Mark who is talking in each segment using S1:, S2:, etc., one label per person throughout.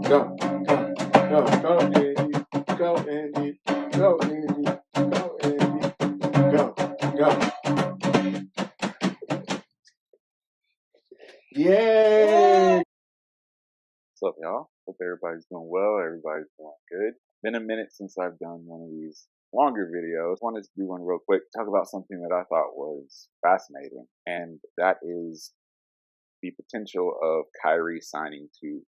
S1: Go, go, go, Andy. Go, Andy. Go, Andy. Go, Andy. Go, go. Yay!
S2: What's up, y'all? Hope everybody's doing well. Everybody's doing good. Been a minute since I've done one of these longer videos. Wanted to do one real quick, talk about something that I thought was fascinating, and that is the potential of Kyrie signing to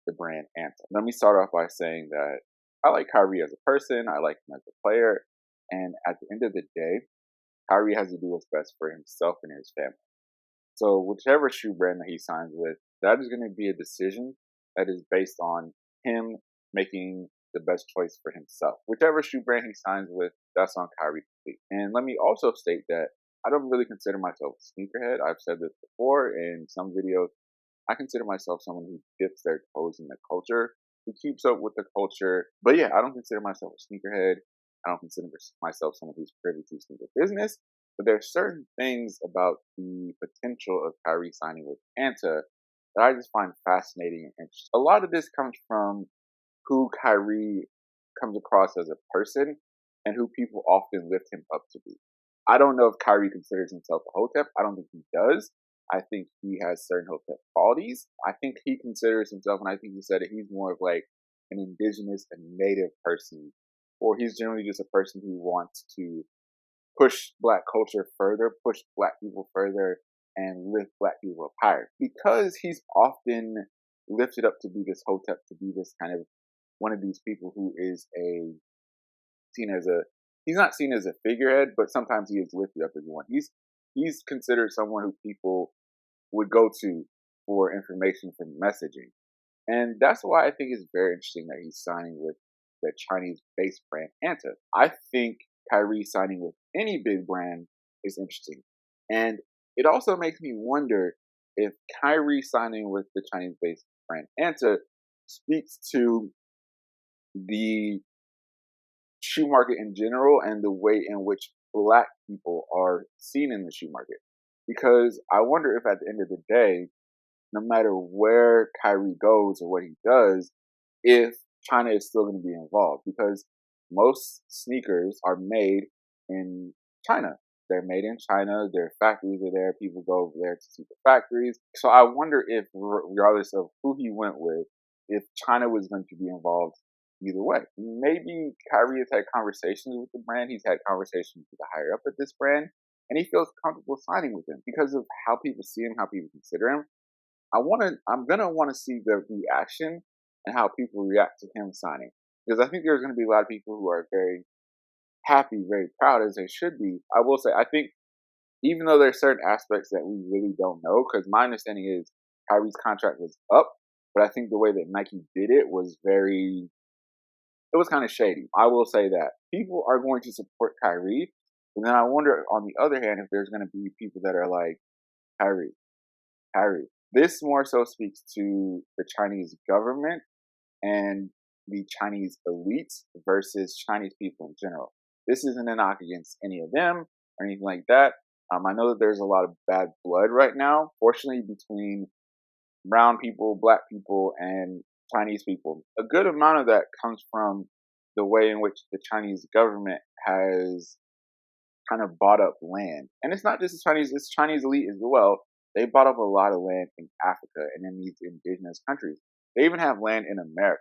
S2: the brand ANTA. Let me start off by saying that I like Kyrie as a person, I like him as a player, and at the end of the day, Kyrie has to do what's best for himself and his family. So whichever shoe brand that he signs with, that is going to be a decision that is based on him making the best choice for himself. Whichever shoe brand he signs with, that's on Kyrie. And let me also state that I don't really consider myself a sneakerhead. I've said this before in some videos. I consider myself someone who dips their toes in the culture, who keeps up with the culture. But yeah, I don't consider myself a sneakerhead. I don't consider myself someone who's privy to sneaker business. But there are certain things about the potential of Kyrie signing with ANTA that I just find fascinating and interesting. A lot of this comes from who Kyrie comes across as a person and who people often lift him up to be. I don't know if Kyrie considers himself a Hotep. I don't think he does. I think he has certain Hotep qualities. I think he considers himself, and I think he said it, he's more of like an indigenous and native person, or he's generally just a person who wants to push Black culture further, push Black people further, and lift Black people up higher. Because he's often lifted up to be this Hotep, to be this kind of one of these people who is he's not seen as a figurehead, but sometimes he is lifted up as one. He's considered someone who people would go to for information, for messaging. And that's why I think it's very interesting that he's signing with the Chinese-based brand ANTA. I think Kyrie signing with any big brand is interesting. And it also makes me wonder if Kyrie signing with the Chinese-based brand ANTA speaks to the shoe market in general and the way in which Black people are seen in the shoe market. Because I wonder if at the end of the day, no matter where Kyrie goes or what he does, if China is still going to be involved. Because most sneakers are made in China. They're made in China. Their factories are there. People go over there to see the factories. So I wonder if, regardless of who he went with, if China was going to be involved either way. Maybe Kyrie has had conversations with the brand. He's had conversations with the higher up at this brand, and he feels comfortable signing with them because of how people see him, how people consider him. I'm gonna want to see the reaction and how people react to him signing, because I think there's going to be a lot of people who are very happy, very proud, as they should be. I will say, I think even though there's certain aspects that we really don't know, because my understanding is Kyrie's contract was up, but I think the way that Nike did it was it was kind of shady. I will say that people are going to support Kyrie, and then I wonder on the other hand if there's going to be people that are like, Kyrie. This more so speaks to the Chinese government and the Chinese elites versus Chinese people in general. This isn't a knock against any of them or anything like that. I know that there's a lot of bad blood right now, fortunately, between brown people, Black people, and Chinese people. A good amount of that comes from the way in which the Chinese government has kind of bought up land. And it's not just the Chinese, it's Chinese elite as well. They bought up a lot of land in Africa and in these indigenous countries. They even have land in America.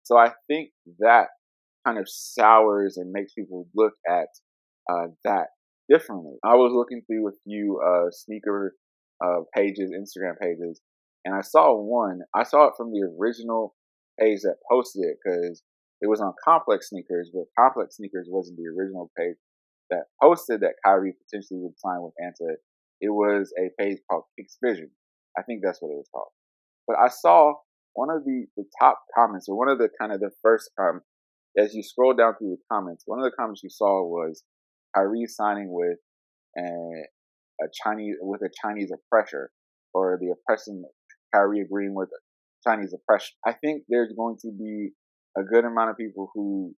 S2: So I think that kind of sours and makes people look at that differently. I was looking through a few sneaker pages, Instagram pages, and I saw it from the original page that posted it, because it was on Complex Sneakers, but Complex Sneakers wasn't the original page that posted that Kyrie potentially would sign with ANTA. It was a page called Kicks Vision. I think that's what it was called. But I saw one of the top comments, or one of the kind of the first comments, as you scroll down through the comments, one of the comments you saw was Kyrie signing with a Chinese oppressor, or the oppression, Kyrie agreeing with Chinese oppression. I think there's going to be a good amount of people who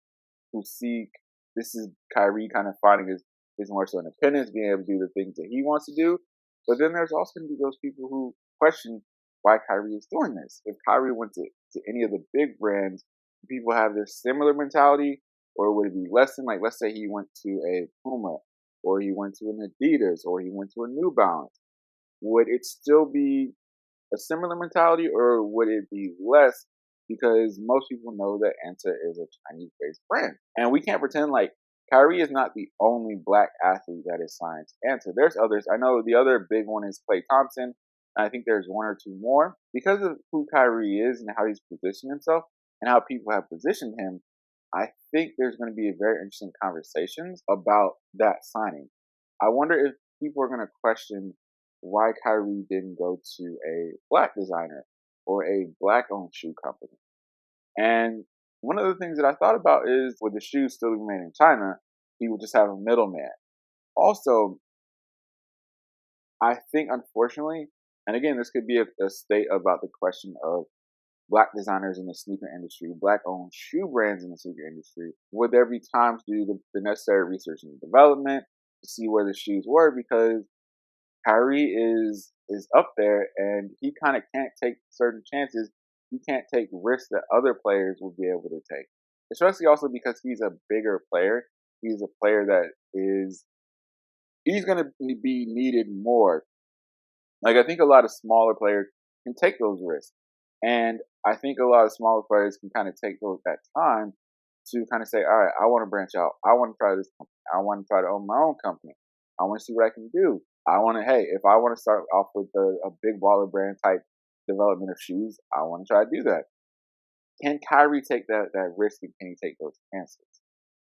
S2: seek, this is Kyrie kind of finding his more so independence, being able to do the things that he wants to do. But then there's also going to be those people who question why Kyrie is doing this. If Kyrie went to any of the big brands, people have this similar mentality, or would it be less than, like, let's say he went to a Puma, or he went to an Adidas, or he went to a New Balance, would it still be a similar mentality, or would it be less? Because most people know that ANTA is a Chinese-based brand, and we can't pretend like Kyrie is not the only black athlete that is signed to ANTA. There's others. I know the other big one is Klay Thompson, and I think there's one or two more. Because of who Kyrie is and how he's positioned himself and how people have positioned him, I think there's going to be a very interesting conversations about that signing. I wonder if people are going to question why Kyrie didn't go to a black designer or a black-owned shoe company. And one of the things that I thought about is, with the shoes still made in China, he would just have a middleman. Also, I think, unfortunately, and again, this could be a state about the question of black designers in the sneaker industry, black-owned shoe brands in the sneaker industry. Would there be time to do the necessary research and development to see where the shoes were? Because Kyrie is up there, and he kind of can't take certain chances. He can't take risks that other players will be able to take, especially also because he's a bigger player. He's a player that he's going to be needed more. Like, I think a lot of smaller players can take those risks, and I think a lot of smaller players can kind of take that time to kind of say, all right, I want to branch out. I want to try this company. I want to try to own my own company. I want to see what I can do. I want to, hey, if I want to start off with a big baller brand type development of shoes, I want to try to do that. Can Kyrie take that risk, and can he take those chances?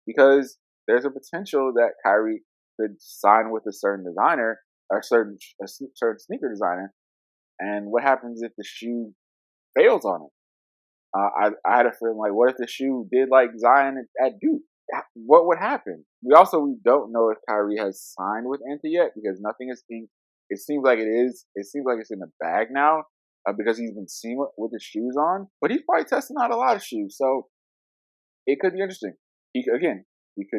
S2: Because there's a potential that Kyrie could sign with a certain designer, or a certain sneaker designer, and what happens if the shoe fails on him? I had a feeling like, what if the shoe did like Zion at Duke? What would happen? We don't know if Kyrie has signed with ANTA yet, because nothing is being. It seems like it is. It seems like it's in the bag now, because he's been seen with the shoes on. But he's probably testing out a lot of shoes, so it could be interesting. He could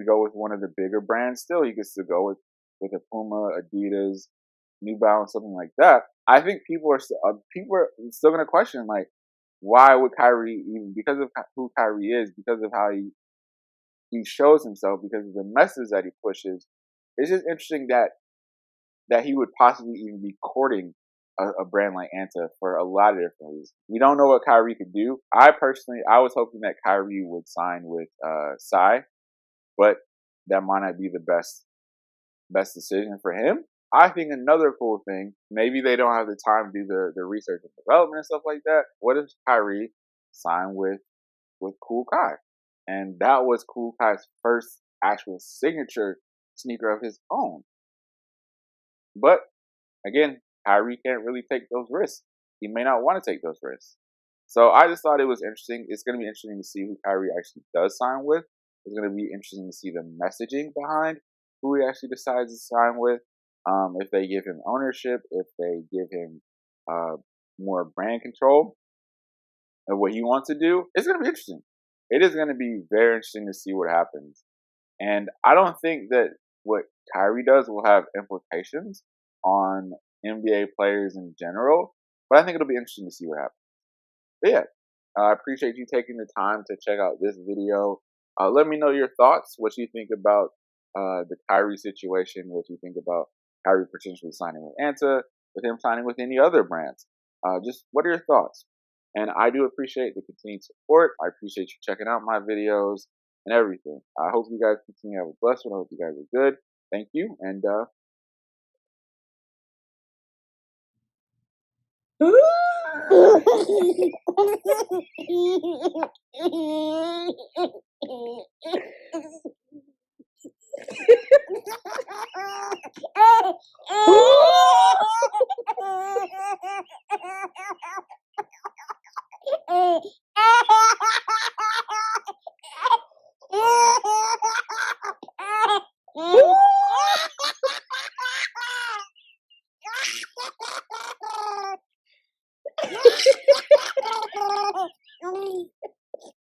S2: go with one of the bigger brands. Still, he could still go with a Puma, Adidas, New Balance, something like that. I think people are still going to question, like, why would Kyrie, even because of who Kyrie is, because of how he shows himself, because of the message that he pushes. It's just interesting that he would possibly even be courting a brand like ANTA for a lot of different reasons. We don't know what Kyrie could do. I was hoping that Kyrie would sign with Psy, but that might not be the best decision for him. I think another cool thing, maybe they don't have the time to do the research and development and stuff like that. What if Kyrie signed with koolkiy? And that was koolikyy's first actual signature sneaker of his own. But again, Kyrie can't really take those risks. He may not want to take those risks. So I just thought it was interesting. It's going to be interesting to see who Kyrie actually does sign with. It's going to be interesting to see the messaging behind who he actually decides to sign with. If they give him ownership, if they give him more brand control of what he wants to do, it's going to be interesting. It is going to be very interesting to see what happens. And I don't think that what Kyrie does will have implications on NBA players in general, but I think it'll be interesting to see what happens. But yeah, I appreciate you taking the time to check out this video. Let me know your thoughts, what you think about the Kyrie situation, what you think about Kyrie potentially signing with ANTA, with him signing with any other brands. Just what are your thoughts? And I do appreciate the continued support. I appreciate you checking out my videos and everything. I hope you guys continue to have a blessed one. I hope you guys are good. Thank you, and